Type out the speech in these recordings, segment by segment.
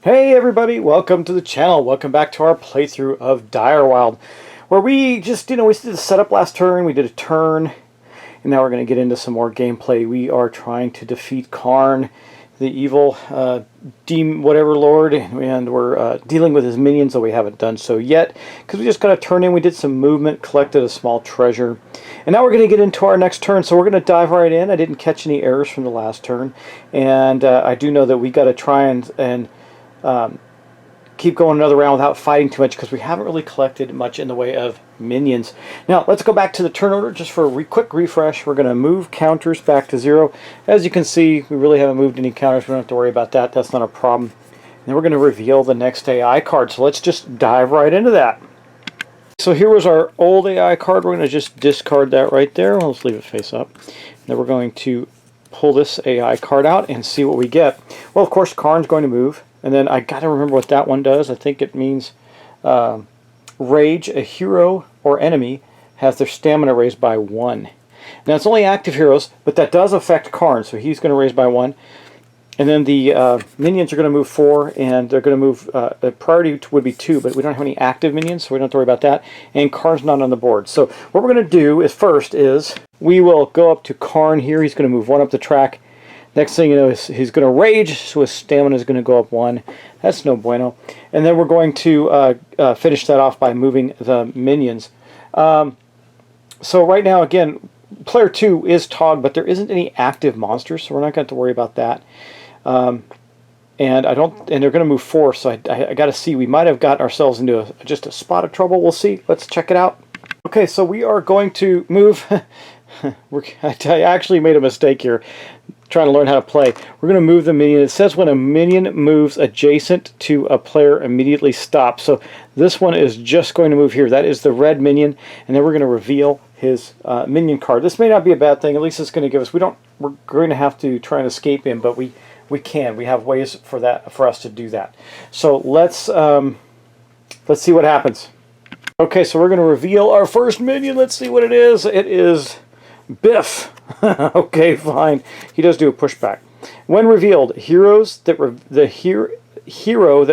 Hey everybody, welcome to the channel. Welcome back to our playthrough of Direwild, where we just, we did a setup last turn, we did a turn, and now we're going to get into some more gameplay. We are trying to defeat Karn, the evil demon, whatever lord, and we're dealing with his minions, though we haven't done so yet, because we just got a turn in, we did some movement, collected a small treasure, and now we're going to get into our next turn, so we're going to dive right in. I didn't catch any errors from the last turn, and I do know that we got to try and keep going another round without fighting too much, because we haven't really collected much in the way of minions. Now let's go back to the turn order just for a quick refresh. We're going to move counters back to 0. As you can see, we really haven't moved any counters. We don't have to worry about that. That's not a problem. And then we're going to reveal the next AI card. So let's just dive right into that. So here was our old AI card. We're going to just discard that right there. Let's leave it face up. And then we're going to pull this AI card out and see what we get. Well, of course, Karn's going to move. And then I got to remember what that one does. I think it means rage. A hero or enemy has their stamina raised by 1. Now it's only active heroes, but that does affect Karn, so he's going to raise by 1. And then the minions are going to move 4, and they're going to move. The priority would be 2, but we don't have any active minions, so we don't have to worry about that. And Karn's not on the board. So what we're going to do is first is we will go up to Karn here. He's going to move 1 up the track. Next thing you know is he's going to rage, so his stamina is going to go up 1. That's no bueno. And then we're going to finish that off by moving the minions. So right now, again, player 2 is Tog, but there isn't any active monsters, so we're not going to have to worry about that. And they're going to move 4, so I got to see. We might have got ourselves into just a spot of trouble. We'll see. Let's check it out. Okay, so we are going to move. I actually made a mistake here, trying to learn how to play. We're going to move the minion. It says when a minion moves adjacent to a player, immediately stops. So this one is just going to move here. That is the red minion, and then we're going to reveal his minion card. This may not be a bad thing. At least it's going to give us. We're going to have to try and escape him, but we can. We have ways for us to do that. So let's see what happens. Okay, so we're going to reveal our first minion. Let's see what it is. It is Biff. Okay, fine. He does do a pushback. When revealed, hero that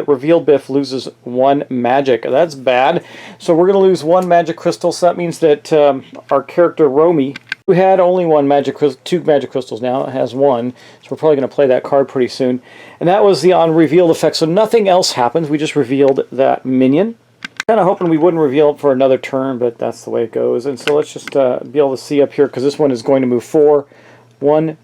revealed Biff loses 1 magic. That's bad. So we're going to lose 1 magic crystal. So that means that our character Romy, who had only 2 magic crystals, now has 1. So we're probably going to play that card pretty soon. And that was the on revealed effect. So nothing else happens. We just revealed that minion. Kind of hoping we wouldn't reveal it for another turn, but that's the way it goes. And so let's just be able to see up here, because this one is going to move 4. 1,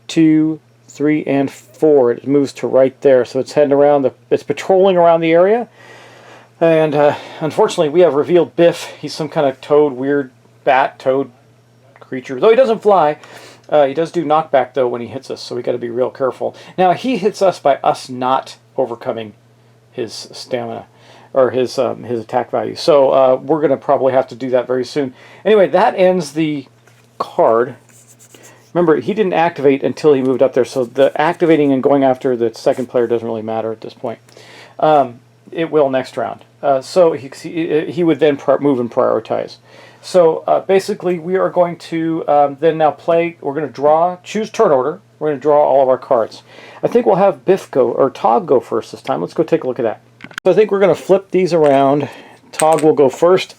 2, 3, and 4. It moves to right there, so it's heading around. It's patrolling around the area. And unfortunately, we have revealed Biff. He's some kind of weird toad creature. Though he doesn't fly, he does do knockback though when he hits us, so we got to be real careful. Now he hits us by us not overcoming his stamina, or his attack value. So we're going to probably have to do that very soon. Anyway, that ends the card. Remember, he didn't activate until he moved up there, so the activating and going after the second player doesn't really matter at this point. It will next round. So he would then move and prioritize. So basically, we are going to then now play. We're going to choose turn order. We're going to draw all of our cards. I think we'll have Biff go, or Tog go first this time. Let's go take a look at that. So I think we're going to flip these around. Tog will go first,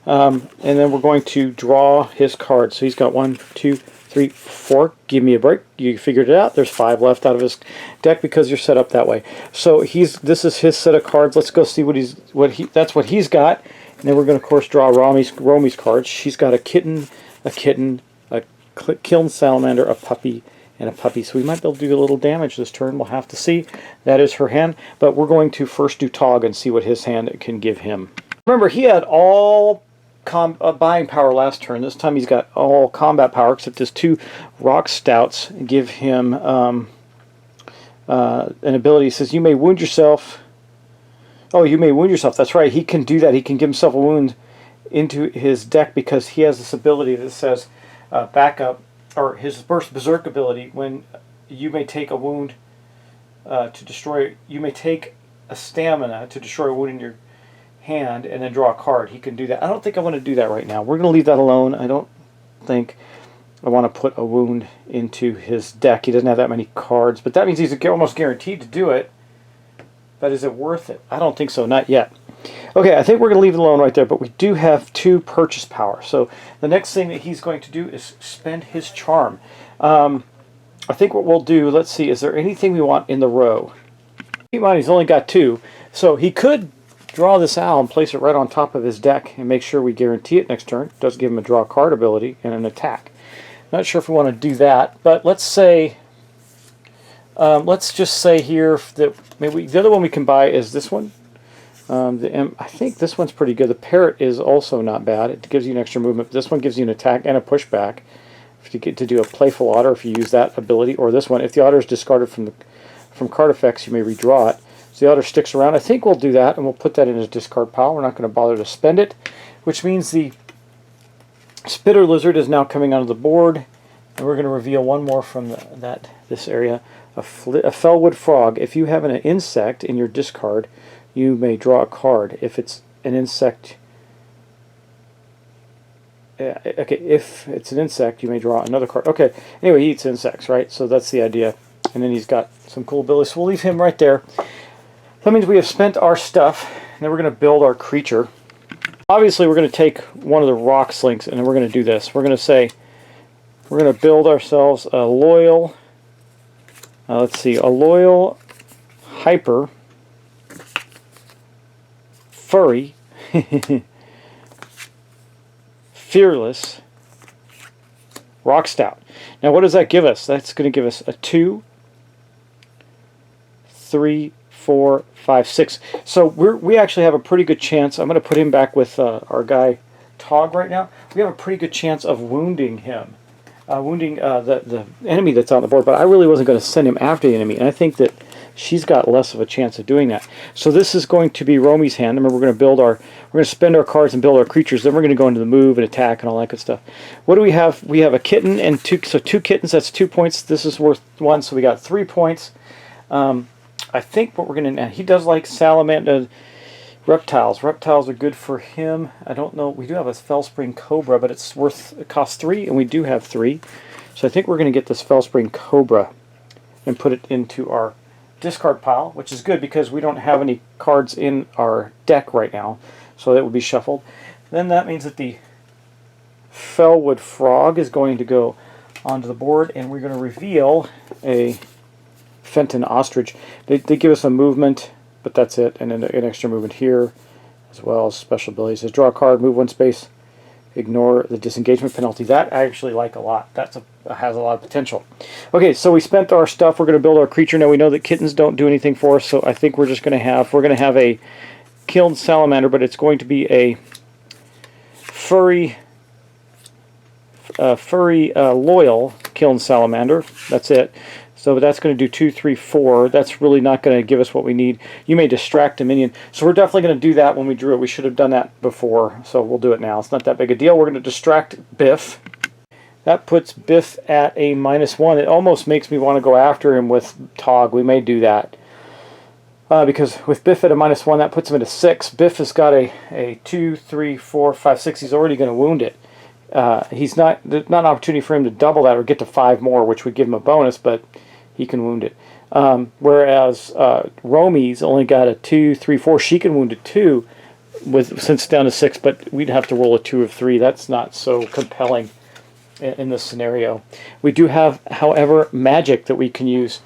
and then we're going to draw his cards. So he's got 1, 2, 3, 4. Give me a break. You figured it out. There's 5 left out of his deck because you're set up that way. So this is his set of cards. Let's go see that's what he's got. And then we're going to, of course, draw Romy's cards. She's got a kitten, a kiln salamander, a puppy, and a puppy. So we might be able to do a little damage this turn. We'll have to see. That is her hand. But we're going to first do Tog and see what his hand can give him. Remember, he had all buying power last turn. This time he's got all combat power, except his 2 rock stouts give him an ability. He says, you may wound yourself. Oh, you may wound yourself. That's right. He can do that. He can give himself a wound into his deck because he has this ability that says backup, or his burst berserk ability, when you may take a wound to destroy, you may take a stamina to destroy a wound in your hand and then draw a card. He can do that. I don't think I want to do that right now. We're going to leave that alone. I don't think I want to put a wound into his deck. He doesn't have that many cards, but that means he's almost guaranteed to do it. But is it worth it? I don't think so, not yet. Okay, I think we're going to leave it alone right there, but we do have 2 purchase power. So the next thing that he's going to do is spend his charm. I think what we'll do, let's see, is there anything we want in the row? Keep in mind, he's only got 2. So he could draw this owl and place it right on top of his deck and make sure we guarantee it next turn. It does give him a draw card ability and an attack. Not sure if we want to do that, but let's say, let's just say here that maybe the other one we can buy is this one. I think this one's pretty good. The parrot is also not bad. It gives you an extra movement. This one gives you an attack and a pushback to get to do a playful otter if you use that ability. Or this one, if the otter is discarded from card effects, you may redraw it. So the otter sticks around. I think we'll do that, and we'll put that in his discard pile. We're not going to bother to spend it, which means the spitter lizard is now coming onto the board, and we're going to reveal one more from this area. A fellwood frog. If you have an insect in your discard, you may draw a card. If it's an insect, okay, if it's an insect, you may draw another card. Okay, anyway, he eats insects, right? So that's the idea. And then he's got some cool abilities. So we'll leave him right there. That means we have spent our stuff, and then we're going to build our creature. Obviously, we're going to take one of the rock slinks, and then we're going to do this. We're going to say, we're going to build ourselves a loyal, let's see, a loyal hyper furry, fearless, rock stout. Now what does that give us? That's going to give us a 2, 3, 4, 5, 6. So we actually have a pretty good chance. I'm going to put him back with our guy Tog right now. We have a pretty good chance of wounding him. The enemy that's on the board, but I really wasn't going to send him after the enemy, and I think that she's got less of a chance of doing that. So this is going to be Romy's hand. Remember, we're going to spend our cards and build our creatures. Then we're going to go into the move and attack and all that good stuff. What do we have? We have a kitten and 2. So 2 kittens. That's 2 points. This is worth 1. So we got 3 points. I think what we're going to. He does like salamander reptiles. Reptiles are good for him. I don't know. We do have a Fellspring Cobra, but it costs 3, and we do have 3. So I think we're going to get this Fellspring Cobra and put it into our discard pile, which is good because we don't have any cards in our deck right now, so that will be shuffled. Then that means that the Fellwood Frog is going to go onto the board, and we're going to reveal a Fenton Ostrich. They give us a movement, but that's it, and then an extra movement here, as well as special abilities. It says draw a card, move 1 space, ignore the disengagement penalty. That I actually like a lot. That has a lot of potential. Okay, so we spent our stuff. We're going to build our creature. Now we know that kittens don't do anything for us, so I think we're just going to have a killed salamander, but it's going to be a furry loyal killed salamander. That's it. So that's going to do 2, 3, 4. That's really not going to give us what we need. You may distract a minion. So we're definitely going to do that when we drew it. We should have done that before, so we'll do it now. It's not that big a deal. We're going to distract Biff. That puts Biff at a -1. It almost makes me want to go after him with Tog. We may do that. Because with Biff at a -1, that puts him at a 6. Biff has got a 2, 3, 4, 5, 6. He's already going to wound it. There's not an opportunity for him to double that or get to 5 more, which would give him a bonus, but he can wound it. Whereas Romy's only got a 2, 3, 4. She can wound it too, since it's down to 6, but we'd have to roll a 2 of 3. That's not so compelling in this scenario. We do have, however, magic that we can use.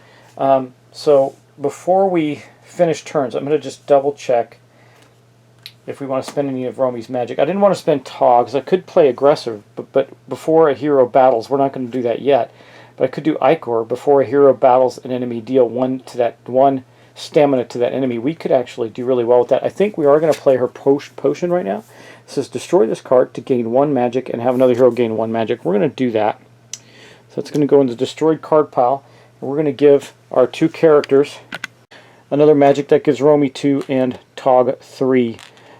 So before we finish turns, I'm going to just double check if we want to spend any of Romy's magic. I didn't want to spend Tog, because I could play aggressive, but before a hero battles, we're not going to do that yet. But I could do Icor. Before a hero battles an enemy, deal 1 stamina to that enemy. We could actually do really well with that. I think we are going to play her potion right now. It says destroy this card to gain 1 magic and have another hero gain 1 magic. We're going to do that. So it's going to go in the destroyed card pile. And we're going to give our 2 characters another magic that gives Romy 2 and Tog 3.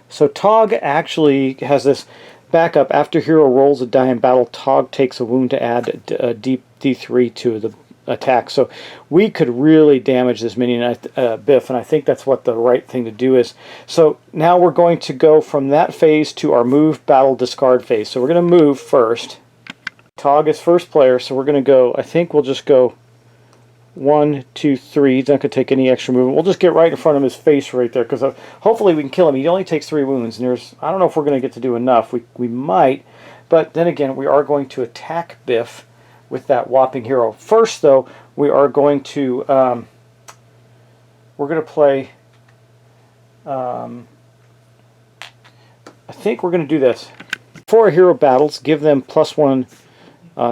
So Tog actually has this backup. After hero rolls a die in battle, Tog takes a wound to add a D3 to the attack. So we could really damage this minion, Biff, and I think that's what the right thing to do is. So now we're going to go from that phase to our move, battle, discard phase. So we're going to move first. Tog is first player, so we're going to go, I think we'll just go 1, 2, 3. He's not going to take any extra movement. We'll just get right in front of his face right there, because hopefully we can kill him. He only takes 3 wounds, and I don't know if we're going to get to do enough. We might, but then again, we are going to attack Biff with that whopping hero. First, though, we are going to play. I think we're going to do this. For hero battles, give them +1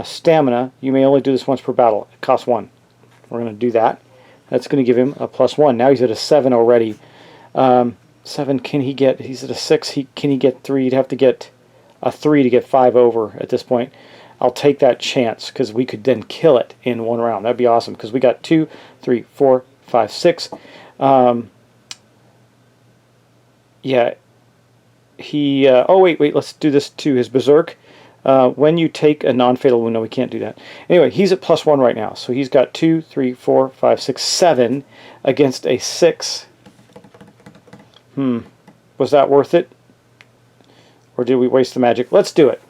stamina. You may only do this once per battle. It costs 1. We're going to do that. That's going to give him a +1. Now he's at a 7 already. 7, can he get... He's at a 6. Can he get 3? He'd have to get a 3 to get 5 over at this point. I'll take that chance, because we could then kill it in 1 round. That'd be awesome, because we got 2, 3, 4, 5, 6. Yeah. He... oh, wait. Let's do this to his Berserk. When you take a non-fatal wound, no, we can't do that. Anyway, he's at +1 right now. So he's got 2, 3, 4, 5, 6, 7 against a 6. Was that worth it? Or did we waste the magic? Let's do it.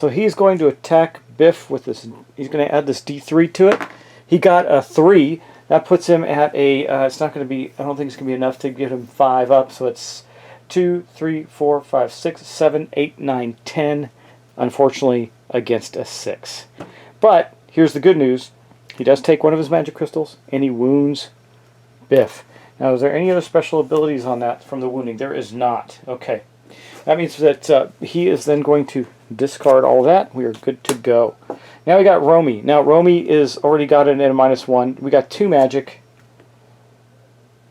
So he's going to attack Biff with this. He's going to add this D3 to it. He got a 3. That puts him at a... it's not going to be... I don't think it's going to be enough to get him 5 up. So it's 2, 3, 4, 5, 6, 7, 8, 9, 10. Unfortunately, against a 6. But here's the good news. He does take one of his magic crystals, and he wounds Biff. Now, is there any other special abilities on that from the wounding? There is not. Okay. That means that he is then going to discard all that. We are good to go. Now we got Romy. Now, Romy is already got it at a -1. We got 2 magic.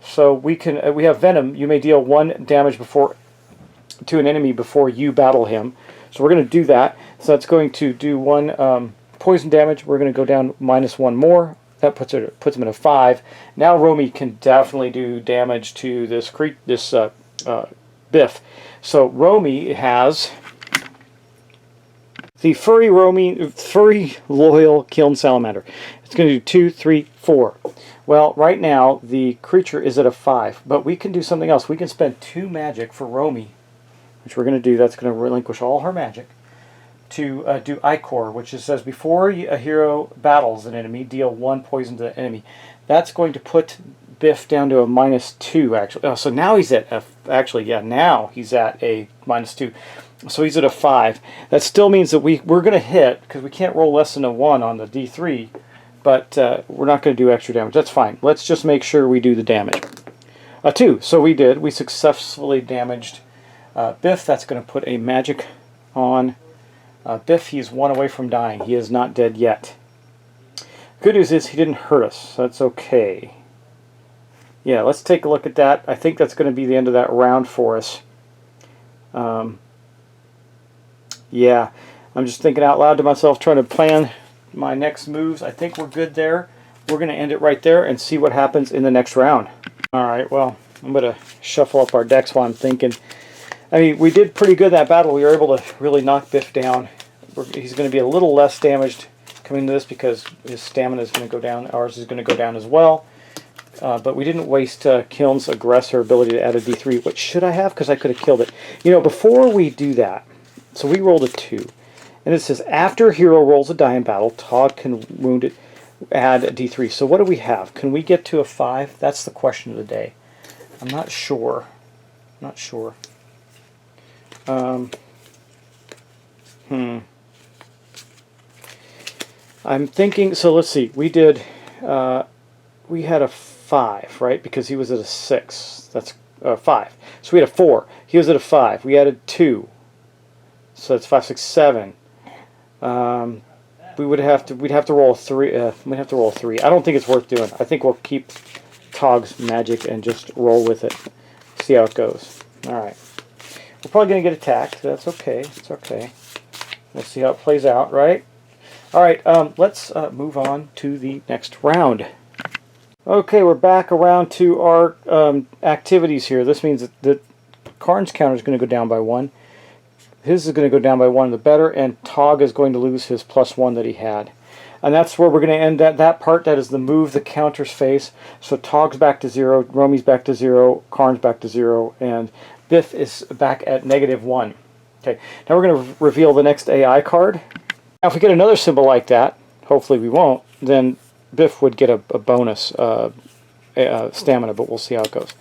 So we can we have Venom. You may deal 1 damage to an enemy before you battle him. So we're going to do that. So that's going to do 1 poison damage. We're going to go down -1 more. That puts him at a 5. Now Romy can definitely do damage to this Biff. So Romy has the furry loyal kiln salamander. It's going to do 2, 3, 4. Well, right now the creature is at a 5, but we can do something else. We can spend 2 magic for Romy, which we're going to do. That's going to relinquish all her magic to do Ichor, which says before a hero battles an enemy, deal 1 poison to the enemy. That's going to put Biff down to a -2, actually. Oh, so now he's at now he's at a -2. So he's at a 5. That still means that we're going to hit, because we can't roll less than a 1 on the D3, but we're not going to do extra damage. That's fine. Let's just make sure we do the damage. A 2. So we did. We successfully damaged Biff. That's going to put a magic on Biff. He's 1 away from dying. He is not dead yet. Good news is he didn't hurt us, so that's okay. Yeah, let's take a look at that. I think that's going to be the end of that round for us. Yeah, I'm just thinking out loud to myself, trying to plan my next moves. I think we're good there. We're going to end it right there and see what happens in the next round. Alright, well, I'm going to shuffle up our decks while I'm thinking. I mean, we did pretty good that battle. We were able to really knock Biff down. He's going to be a little less damaged coming to this because his stamina is going to go down. Ours is going to go down as well. But we didn't waste Kiln's aggressor ability to add a D3. What should I have? Because I could have killed it. You know, before we do that, so we rolled a 2. And it says, after hero rolls a die in battle, Todd can wound it, add a D3. So what do we have? Can we get to a 5? That's the question of the day. I'm not sure. Not sure. I'm thinking, so let's see, we did, we had a 5, right? Because he was at a 6. That's 5. So we had a 4. He was at a 5. We added 2. So that's 5, 6, 7. We'd have to roll a 3. We'd have to roll a 3. I don't think it's worth doing. I think we'll keep Tog's magic and just roll with it. See how it goes. Alright. We're probably going to get attacked. That's okay. It's okay. We'll see how it plays out, right? Alright, let's move on to the next round. Okay, we're back around to our activities here. This means that Karn's counter is going to go down by 1. His is going to go down by 1 the better, and Tog is going to lose his +1 that he had. And that's where we're going to end that part. That is the move the counters face. So Tog's back to 0, Romy's back to 0, Karn's back to 0, and Biff is back at -1. Okay, now we're going to reveal the next AI card. Now if we get another symbol like that, hopefully we won't, then Biff would get a bonus stamina, but we'll see how it goes.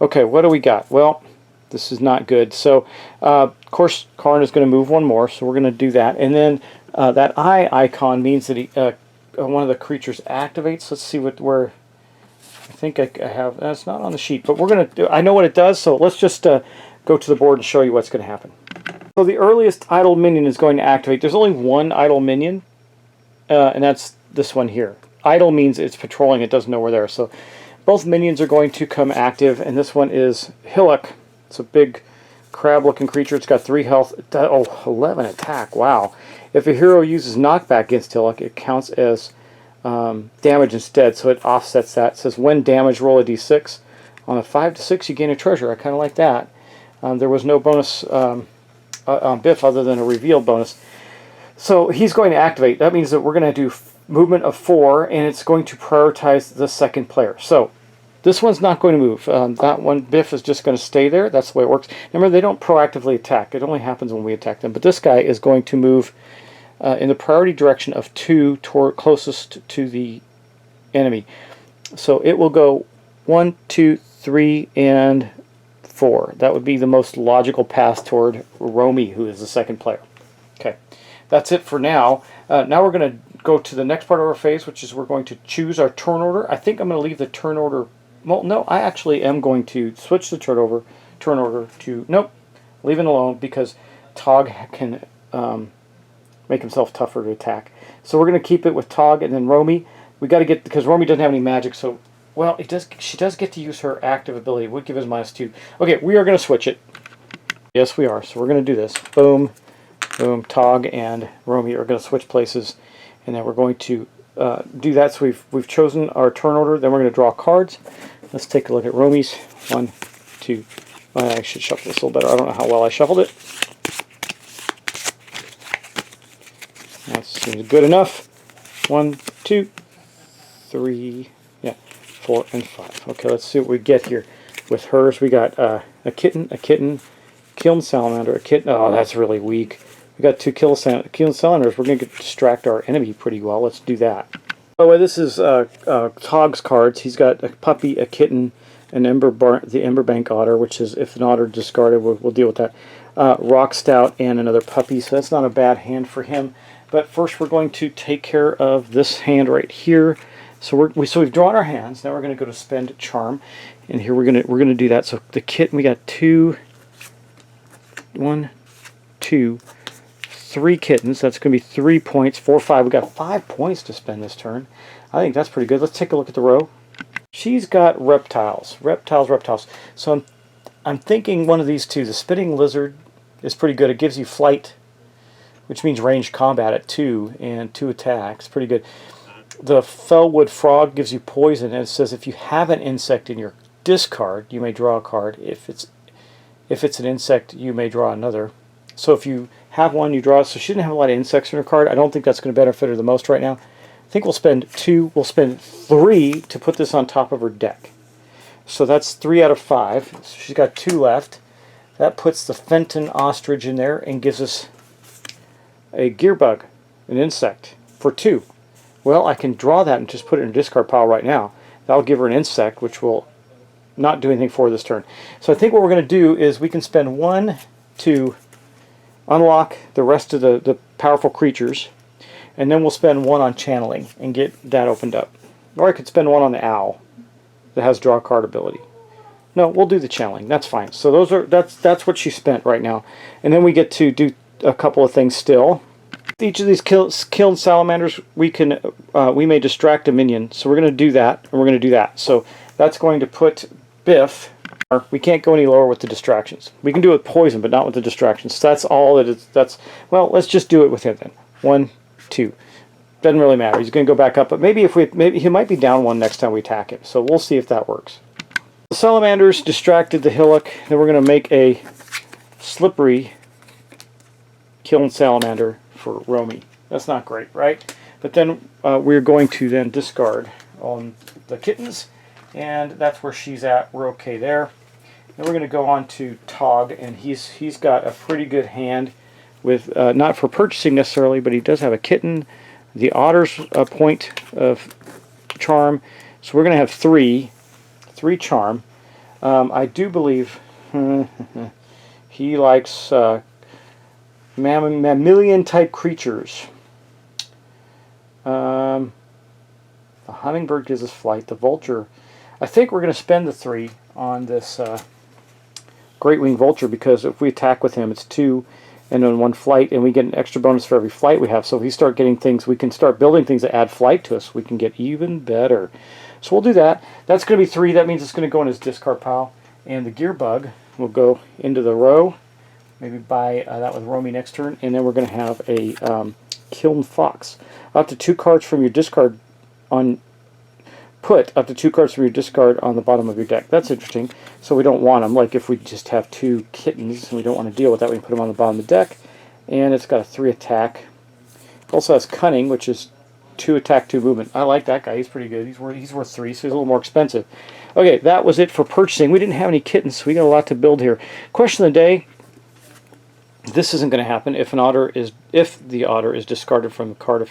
Okay, what do we got? Well, this is not good. So, of course, Karn is going to move one more, so we're going to do that. And then that eye icon means that one of the creatures activates. Let's see where. I think I have. That's not on the sheet, but we're going to do. I know what it does, so let's just go to the board and show you what's going to happen. So the earliest idle minion is going to activate. There's only one idle minion, and that's this one here. Idle means it's patrolling. It doesn't know we're there. So both minions are going to come active, and this one is Hillock. It's a big crab-looking creature. It's got 3 health. 11 attack. Wow. If a hero uses knockback against Hillock, it counts as damage instead, so it offsets that. It says when damaged, roll a d6. On a 5 to 6, you gain a treasure. I kind of like that. There was no bonus on Biff other than a reveal bonus. So he's going to activate. That means that we're going to do movement of 4, and it's going to prioritize the second player. So this one's not going to move. That one, Biff, is just going to stay there. That's the way it works. Remember, they don't proactively attack. It only happens when we attack them. But this guy is going to move in the priority direction of 2 toward closest to the enemy. So it will go 1, 2, 3, and 4. That would be the most logical path toward Romy, who is the second player. Okay, that's it for now. Now we're going to go to the next part of our phase, which is we're going to choose our turn order. I think I'm going to leave the turn order. Well, no, I actually am going to switch the turn order to nope, leave it alone because Tog can make himself tougher to attack. So we're going to keep it with Tog and then Romy. We got to get because Romy doesn't have any magic, so well, she does get to use her active ability. It would give us -2. Okay, we are going to switch it. Yes, we are. So we're going to do this. Boom, boom. Tog and Romy are going to switch places, and then we're going to do that. So we've chosen our turn order. Then we're going to draw cards. Let's take a look at Romy's. 1, 2. I should shuffle this a little better. I don't know how well I shuffled it. That seems good enough. 1, 2, 3, yeah, 4, and 5. Okay, let's see what we get here. With hers, we got a kitten, kiln salamander, a kitten. Oh, that's really weak. We got 2 kiln salamanders. We're going to distract our enemy pretty well. Let's do that. By the way, this is Tog's cards. He's got a puppy, a kitten, an the Emberbank otter, which is if an otter discarded, we'll deal with that. Rock Stout and another puppy. So that's not a bad hand for him. But first, we're going to take care of this hand right here. So we've drawn our hands. Now we're going to go to spend charm, and here we're gonna do that. So the kitten, we got 1, 2, 3 kittens. That's going to be 3 points. 4, 5. We got 5 points to spend this turn. I think that's pretty good. Let's take a look at the row. She's got reptiles. So I'm thinking one of these two. The spitting lizard is pretty good. It gives you flight, which means ranged combat at 2 and 2 attacks. Pretty good. The fellwood frog gives you poison, and it says if you have an insect in your discard, you may draw a card. If it's an insect, you may draw another. So if you have one, you draw. So she didn't have a lot of insects in her card. I don't think that's going to benefit her the most right now. I think we'll spend 2. We'll spend 3 to put this on top of her deck. So that's 3 out of 5. So she's got 2 left. That puts the Fenton ostrich in there and gives us a gearbug, an insect, for 2. Well, I can draw that and just put it in a discard pile right now. That'll give her an insect, which will not do anything for this turn. So I think what we're going to do is we can spend 1 to unlock the rest of the powerful creatures, and then we'll spend 1 on channeling and get that opened up. Or I could spend 1 on the owl that has draw card ability. No, we'll do the channeling. That's fine. So that's what she spent right now. And then we get to do a couple of things still. Each of these kiln salamanders, we may distract a minion. So we're going to do that, and we're going to do that. So that's going to put Biff. We can't go any lower with the distractions. We can do it with poison, but not with the distractions. So that's all it is. Well, let's just do it with him then. 1, 2. Doesn't really matter. He's going to go back up, but maybe he might be down 1 next time we attack him. So we'll see if that works. The salamanders distracted the hillock. Then we're going to make a slippery kiln salamander for Romy. That's not great, right? But then we're going to then discard on the kittens, and that's where she's at. We're okay there. Then we're going to go on to Tog, and he's got a pretty good hand with not for purchasing necessarily, but he does have a kitten. The otter's point of charm. So we're going to have three charm. I do believe he likes mammalian type creatures. The hummingbird gives us flight. The vulture, I think we're going to spend the 3 on this great wing vulture, because if we attack with him, it's 2 and then 1 flight, and we get an extra bonus for every flight we have. So if we start getting things, we can start building things that add flight to us. We can get even better. So we'll do that. That's going to be 3. That means it's going to go in his discard pile. And the gear bug will go into the row. Maybe buy that with Romy next turn. And then we're going to have a kiln fox. Up to 2 cards from your discard on... Put up to 2 cards from your discard on the bottom of your deck. That's interesting. So we don't want them. Like if we just have 2 kittens and we don't want to deal with that, we can put them on the bottom of the deck. And it's got a 3 attack. It also has cunning, which is 2 attack, 2 movement. I like that guy. He's pretty good. He's worth 3, so he's a little more expensive. Okay, that was it for purchasing. We didn't have any kittens, so we got a lot to build here. Question of the day. This isn't going to happen if the otter is discarded from card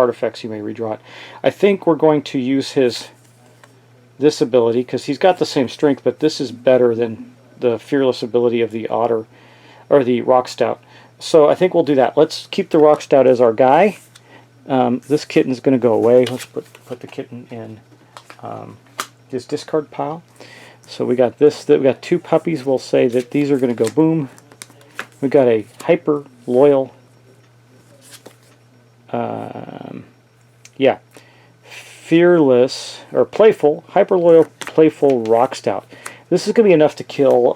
effects. You may redraw it. I think we're going to use this ability, because he's got the same strength, but this is better than the fearless ability of the otter or the rock stout. So I think we'll do that. Let's keep the rock stout as our guy. This kitten's going to go away. Let's put the kitten in his discard pile. So we got this. We got 2 puppies. We'll say that these are going to go boom. We got a hyper loyal. Fearless or playful, hyper loyal, playful rock stout. This is going to be enough to kill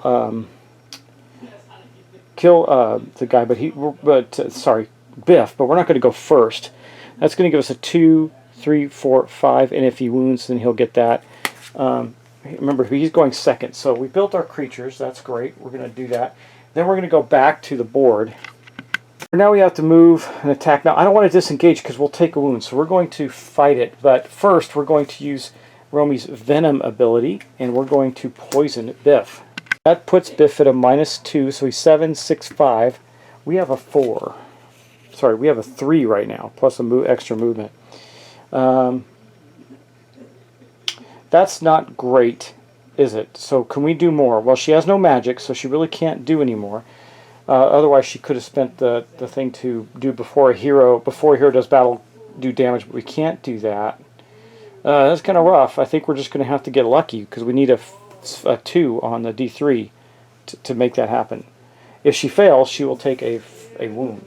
the guy, sorry, Biff. But we're not going to go first. That's going to give us a 2, 3, 4, 5, and if he wounds, then he'll get that. Remember, he's going second. So we built our creatures. That's great. We're going to do that. Then we're going to go back to the board. Now we have to move and attack. Now I don't want to disengage because we'll take a wound, so we're going to fight it. But first we're going to use Romy's Venom ability, and we're going to poison Biff. That puts Biff at a -2, so he's 7, 6, 5. We have a 4. Sorry, we have a 3 right now, plus a extra movement. That's not great, is it? So can we do more? Well, she has no magic, so she really can't do any more. Otherwise, she could have spent the thing to do before a hero does battle, do damage, but we can't do that. That's kind of rough. I think we're just going to have to get lucky, because we need a 2 on the D3 to make that happen. If she fails, she will take a wound.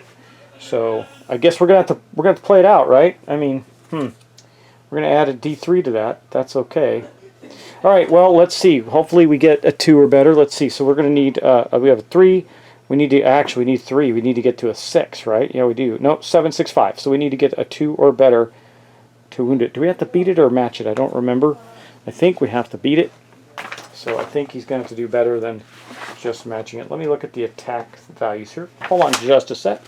So I guess we're gonna have to play it out, right? I mean, we're gonna add a D3 to that. That's okay. All right. Well, let's see. Hopefully, we get a 2 or better. Let's see. So we're gonna need. We have a 3. We need 3. We need to get to a 6, right? Yeah, we do. No, 7, 6, 5. So we need to get a 2 or better to wound it. Do we have to beat it or match it? I don't remember. I think we have to beat it. So I think he's going to have to do better than just matching it. Let me look at the attack values here. Hold on just a sec.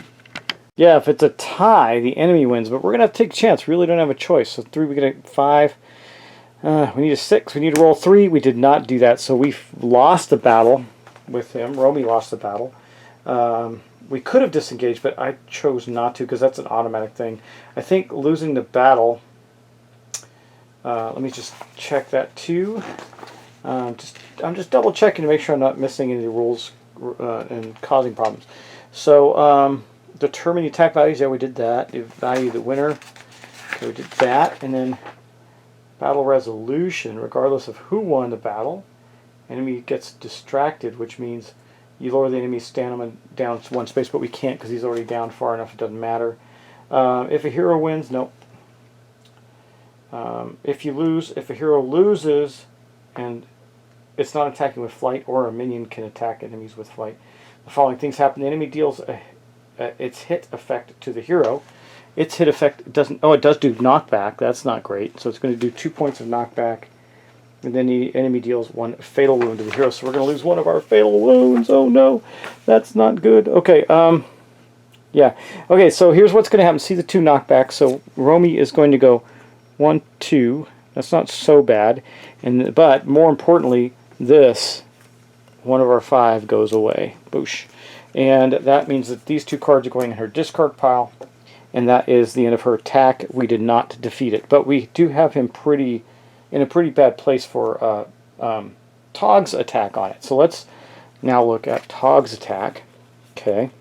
Yeah, if it's a tie, the enemy wins, but we're going to have to take a chance. We really don't have a choice. So 3, we get a 5. We need a 6. We need to roll 3. We did not do that, so we lost the battle with him. Romy lost the battle. We could have disengaged, but I chose not to because that's an automatic thing. I think losing the battle... let me just check that too. I'm just double checking to make sure I'm not missing any of the rules and causing problems. So determine the attack values. Yeah, we did that. Value the winner. Okay, we did that, and then battle resolution. Regardless of who won the battle, enemy gets distracted, which means you lower the enemy's stamina down 1 space, but we can't because he's already down far enough. It doesn't matter. If a hero wins, nope. If a hero loses, and it's not attacking with flight, or a minion can attack enemies with flight, the following things happen. The enemy deals its hit effect to the hero. Its hit effect doesn't... Oh, it does do knockback. That's not great. So it's going to do 2 points of knockback. And then the enemy deals 1 fatal wound to the hero. So we're going to lose 1 of our fatal wounds. Oh no, that's not good. Okay, yeah. Okay, so here's what's going to happen. See the 2 knockbacks. So Romy is going to go 1, 2. That's not so bad. But more importantly, this 1 of our 5 goes away. Boosh. And that means that these 2 cards are going in her discard pile. and that is the end of her attack. We did not defeat it, but we do have him in a pretty bad place for Tog's attack on it. So let's now look at Tog's attack. Okay.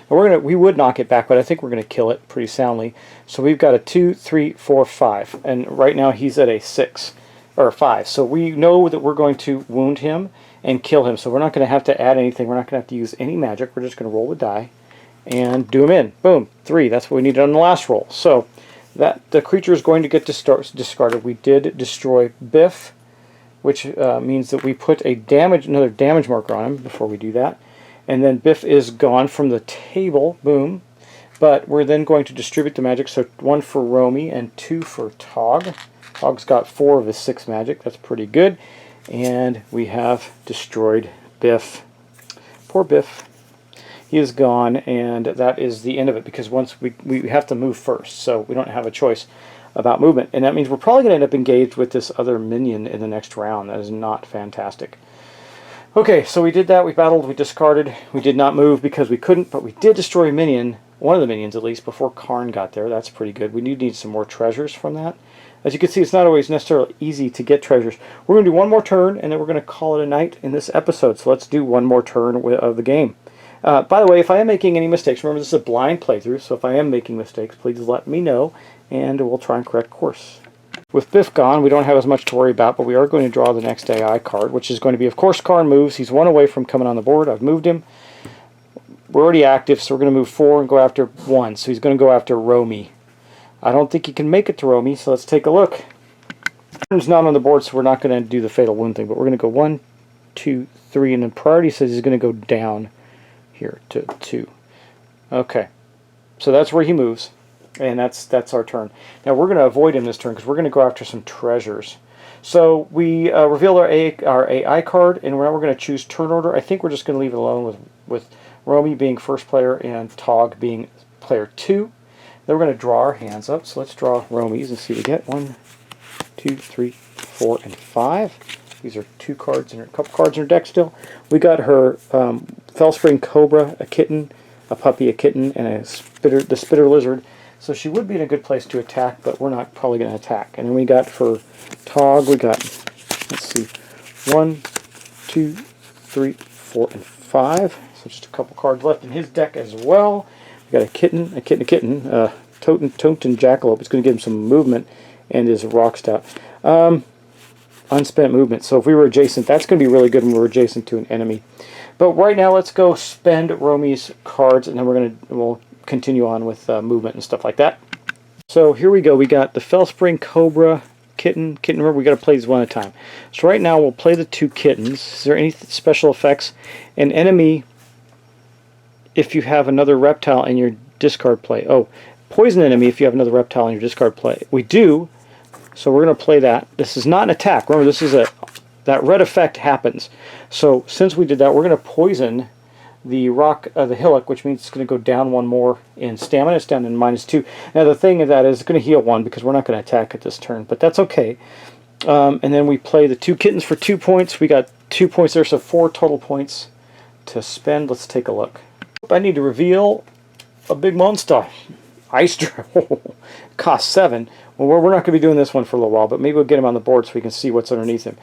We would knock it back, but I think we're gonna kill it pretty soundly. So we've got a 2, 3, 4, 5, and right now he's at a 6 or a 5. So we know that we're going to wound him and kill him. So we're not going to have to add anything. We're not going to have to use any magic. We're just going to roll the die and do him in. Boom, 3. That's what we needed on the last roll. So that the creature is going to get discarded. We did destroy Biff, which means that we put another damage marker on him before we do that. And then Biff is gone from the table. Boom. But we're then going to distribute the magic. So 1 for Romy and 2 for Tog. Tog's got 4 of his 6 magic. That's pretty good. And we have destroyed Biff. Poor Biff. He is gone, and that is the end of it, because once we have to move first, so we don't have a choice about movement. And that means we're probably going to end up engaged with this other minion in the next round. That is not fantastic. Okay, so we did that. We battled. We discarded. We did not move because we couldn't, but we did destroy a minion, one of the minions at least, before Karn got there. That's pretty good. We do need some more treasures from that. As you can see, it's not always necessarily easy to get treasures. We're going to do one more turn, and then we're going to call it a night in this episode. So let's do one more turn of the game. By the way, if I am making any mistakes, remember this is a blind playthrough, so if I am making mistakes, please let me know, and we'll try and correct course. With Biff gone, we don't have as much to worry about, but we are going to draw the next AI card, which is going to be, of course, Karn moves. He's 1 away from coming on the board. I've moved him. We're already active, so we're going to move 4 and go after 1. So he's going to go after Romy. I don't think he can make it to Romy, so let's take a look. He's not on the board, so we're not going to do the fatal wound thing, but we're going to go 1, 2, 3, and then priority says he's going to go down here to 2. Okay, so that's where he moves, and that's our turn. Now we're going to avoid him this turn because we're going to go after some treasures. So we reveal our AI card, and now we're going to choose turn order. I think we're just going to leave it alone with Romy being first player and Tog being player 2. Then we're going to draw our hands up. So let's draw Romy's and see what we get. 1, 2, 3, 4, and 5. These are 2 cards and a couple cards in her deck still. We got her Fellspring Cobra, a kitten, a puppy, a kitten, and the Spitter Lizard. So she would be in a good place to attack, but we're not probably going to attack. And then we got for Tog, we got, let's see, 1, 2, 3, 4, and 5. So just a couple cards left in his deck as well. We got a kitten, Toten Jackalope. It's going to give him some movement and is rock stout. Unspent movement. So if we were adjacent, that's going to be really good when we're adjacent to an enemy. But right now, let's go spend Romy's cards, and then we'll continue on with movement and stuff like that. So here we go. We got the Fellspring Cobra, kitten. Remember, we got to play these one at a time. So right now, we'll play the 2 kittens. Is there any special effects? An enemy, if you have another reptile in your discard play. Oh, poison enemy if you have another reptile in your discard play. We do. So we're going to play that. This is not an attack. Remember, this is that red effect happens. So since we did that, we're going to poison the the hillock, which means it's going to go down 1 more in stamina. It's down to -2. Now the thing of that is it's going to heal 1 because we're not going to attack at this turn, but that's okay. And then we play the 2 kittens for 2 points. We got 2 points there, so 4 total points to spend. Let's take a look. I need to reveal a big monster. Ice Dragon. Cost 7. Well, we're not going to be doing this one for a little while, but maybe we'll get him on the board so we can see what's underneath him.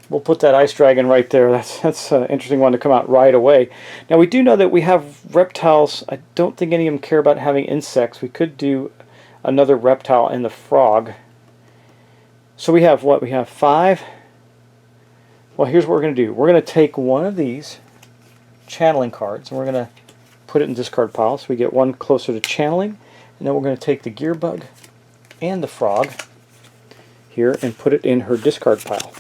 We'll put that Ice Dragon right there. That's an interesting one to come out right away. Now, we do know that we have reptiles. I don't think any of them care about having insects. We could do another reptile and the frog. So we have what? We have 5. Well, here's what we're going to do. We're going to take one of these channeling cards, and we're going to put it in discard pile so we get 1 closer to channeling. And then we're going to take the gear bug and the frog here and put it in her discard pile.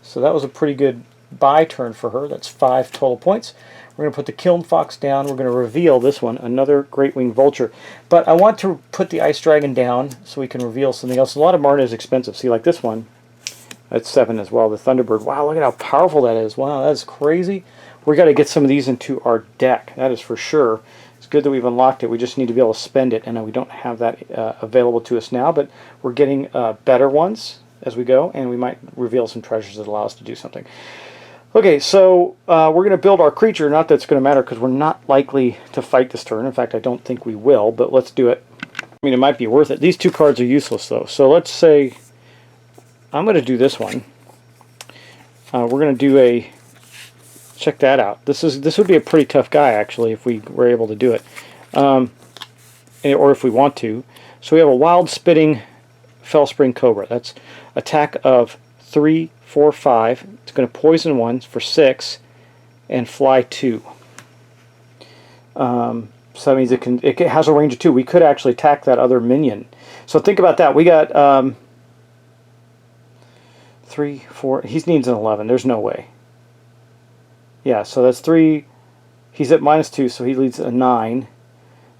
So that was a pretty good buy turn for her. That's 5 total points. We're going to put the Kiln Fox down. We're going to reveal this one, another Great Winged Vulture. But I want to put the Ice Dragon down so we can reveal something else. A lot of Marna is expensive. See, like this one, that's 7 as well. The Thunderbird. Wow, look at how powerful that is. Wow, that's crazy. We got to get some of these into our deck. That is for sure. It's good that we've unlocked it. We just need to be able to spend it. And we don't have that available to us now, but we're getting better ones as we go, and we might reveal some treasures that allow us to do something. Okay, so we're going to build our creature. Not that it's going to matter because we're not likely to fight this turn. In fact, I don't think we will, but let's do it. I mean, it might be worth it. These two cards are useless, though. So let's say I'm going to do this one. We're going to do a... Check that out. This would be a pretty tough guy, actually, if we were able to do it. Or if we want to. So we have a Wild Spitting Fellspring Cobra. That's attack of 3, 4, 5. It's going to poison 1 for 6 and fly 2. So that means it has a range of 2. We could actually attack that other minion. So think about that. We got 3, 4. He needs an 11. There's no way. Yeah, so that's 3. He's at -2, so he leads a 9.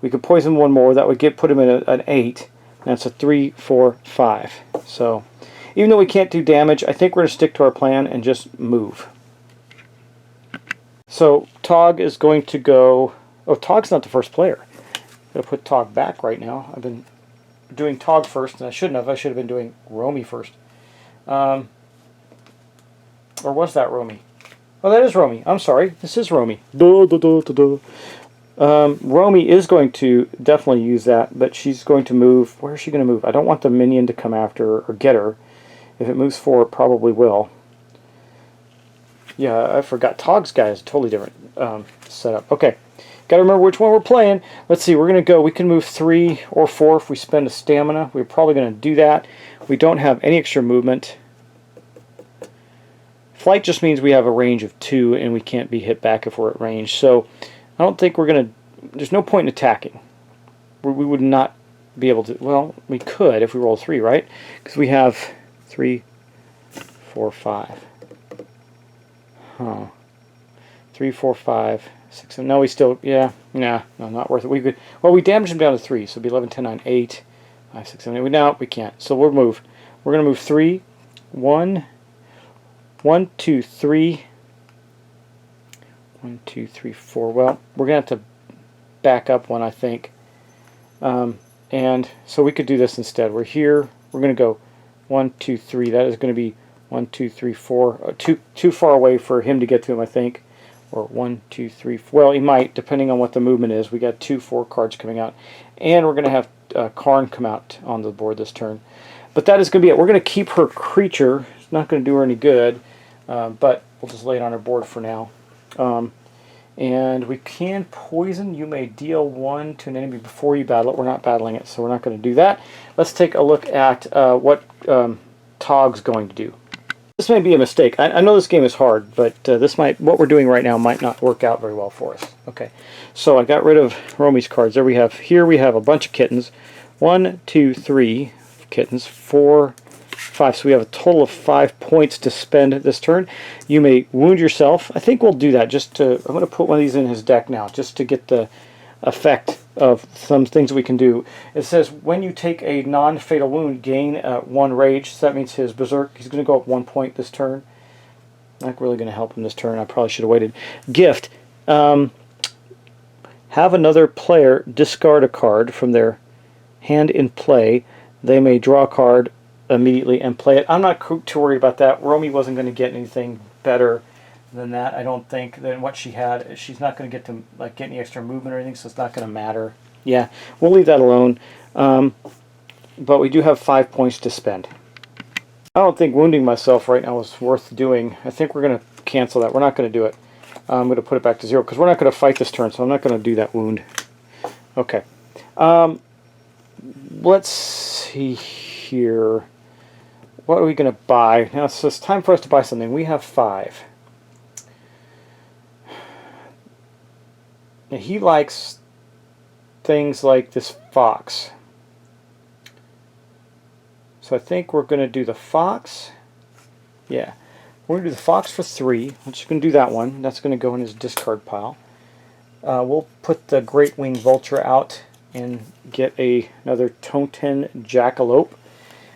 We could poison 1 more. That would put him in an 8. And that's a 3, 4, 5. So even though we can't do damage, I think we're going to stick to our plan and just move. So Tog is going to go... Oh, Tog's not the first player. I'm going to put Tog back right now. I've been doing Tog first, and I shouldn't have. I should have been doing Romy first. Or was that Romy? Oh, that is Romy. I'm sorry. This is Romy. Romy is going to definitely use that, but she's going to move. Where is she going to move? I don't want the minion to come after her or get her. If it moves forward, it probably will. Yeah, I forgot. Tog's guy is a totally different setup. Okay, got to remember which one we're playing. Let's see. We're going to go. We can move 3 or 4 if we spend a stamina. We're probably going to do that. We don't have any extra movement. Flight just means we have a range of 2 and we can't be hit back if we're at range. So I don't think we're going to... There's no point in attacking. We would not be able to... Well, we could if we roll 3, right? Because we have 3, 4, 5. Huh. 3, 4, 5, 6, 7. No, we still... Yeah. Nah. No, not worth it. We could... Well, we damaged him down to 3. So it'd be 11, 10, 9, 8, 5, 6, 7, 8. No, we can't. So we'll move. We're going to move 3, 1... 1, 2, 3. 1, 2, 3, 4. Well, we're going to have to back up one, I think. And so we could do this instead. We're here. We're going to go 1, 2, 3. That is going to be 1, 2, 3, 4. Too far away for him to get to him, I think. Or 1, 2, 3. Well, he might, depending on what the movement is. We got 2 4 cards coming out. And we're going to have Karn come out on the board this turn. But that is going to be it. We're going to keep her creature. It's not going to do her any good. But we'll just lay it on our board for now. And we can poison. You may deal 1 to an enemy before you battle it. We're not battling it, so we're not going to do that. Let's take a look at what Tog's going to do. This may be a mistake. I know this game is hard, but what we're doing right now might not work out very well for us. Okay, so I got rid of Romy's cards. Here we have a bunch of kittens. 1, 2, 3 kittens. 4, 5. So we have a total of 5 points to spend this turn. You may wound yourself. I think we'll do that I'm going to put one of these in his deck now just to get the effect of some things we can do. It says when you take a non-fatal wound, gain 1 rage. So that means his berserk, he's going to go up 1 point this turn. Not really going to help him this turn. I probably should have waited. Gift. Have another player discard a card from their hand in play. They may draw a card immediately and play it. I'm not too worried about that. Romy wasn't going to get anything better than that, I don't think, than what she had. She's not going to get any extra movement or anything, so it's not going to matter. Yeah, we'll leave that alone. But we do have 5 points to spend. I don't think wounding myself right now is worth doing. I think we're going to cancel that. We're not going to do it. I'm going to put it back to 0 because we're not going to fight this turn, so I'm not going to do that wound. Okay. Let's see here. What are we going to buy? Now it's time for us to buy something. We have 5. Now he likes things like this fox. So I think we're going to do the fox. Yeah. We're going to do the fox for 3. I'm just going to do that one. That's going to go in his discard pile. We'll put the Great Winged Vulture out and get another Toten Jackalope.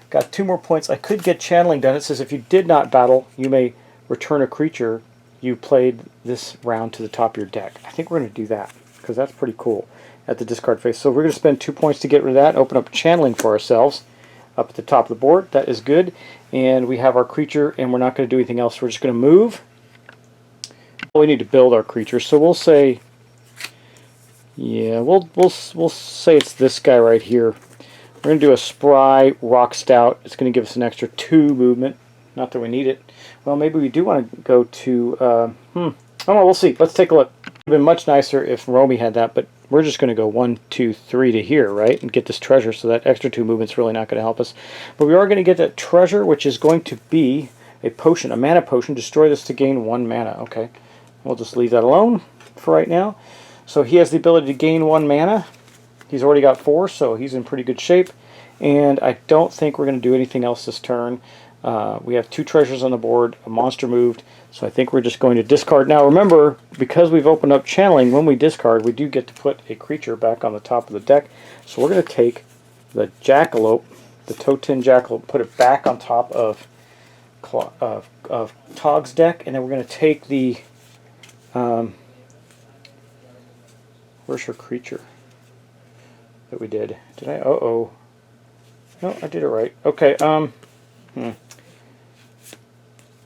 Got 2 more points. I could get channeling done. It says if you did not battle, you may return a creature you played this round to the top of your deck. I think we're going to do that because that's pretty cool at the discard phase. So we're going to spend 2 points to get rid of that. Open up channeling for ourselves up at the top of the board. That is good. And we have our creature, and we're not going to do anything else. We're just going to move. we need to build our creatures, so we'll say, yeah, we'll say it's this guy right here. We're going to do a Spry Rock Stout. It's going to give us an extra 2 movement. Not that we need it. Well, maybe we do want to go to, oh, well, we'll see. Let's take a look. It would have been much nicer if Romy had that, but we're just going to go 1, 2, 3 to here, right? And get this treasure, so that extra 2 movement's really not going to help us. But we are going to get that treasure, which is going to be a potion, a mana potion. Destroy this to gain 1 mana. Okay. We'll just leave that alone for right now. So he has the ability to gain 1 mana. He's already got 4, so he's in pretty good shape. And I don't think we're going to do anything else this turn. We have 2 treasures on the board, a monster moved, so I think we're just going to discard. Now remember, because we've opened up channeling, when we discard, we do get to put a creature back on the top of the deck. So we're going to take the Jackalope, the Totin Jackalope, put it back on top of Tog's deck, and then we're going to take the... where's her creature that we did? Did I? Uh-oh. No, I did it right. Okay, trying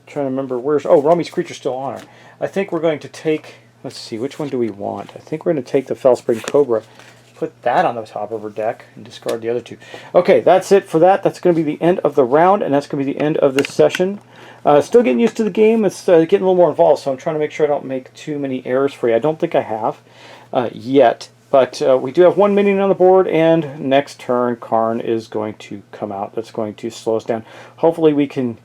to remember where's... Oh, Romy's creature's still on her. I think we're going to take... Let's see, which one do we want? I think we're going to take the Fellspring Cobra, put that on the top of her deck, and discard the other 2. Okay, that's it for that. That's going to be the end of the round, and that's going to be the end of this session. Still getting used to the game. It's getting a little more involved, so I'm trying to make sure I don't make too many errors for you. I don't think I have yet, but we do have 1 minion on the board, and next turn Karn is going to come out. That's going to slow us down. Hopefully we can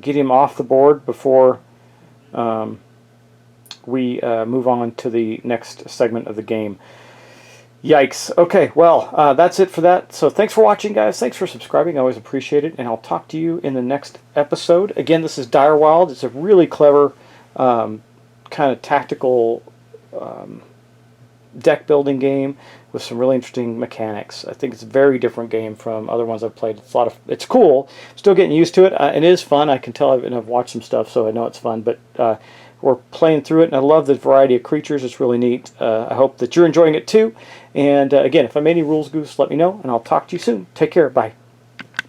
get him off the board before we move on to the next segment of the game. Yikes. Okay, well, that's it for that. So thanks for watching, guys. Thanks for subscribing. I always appreciate it, and I'll talk to you in the next episode. Again, this is Direwild. It's a really clever kind of tactical deck building game with some really interesting mechanics. I think it's a very different game from other ones I've played. It's cool. Still getting used to it. It is fun. I can tell I've watched some stuff, so I know it's fun. But we're playing through it, and I love the variety of creatures. It's really neat. I hope that you're enjoying it too. And again, if I made any rules goofs, let me know, and I'll talk to you soon. Take care. Bye.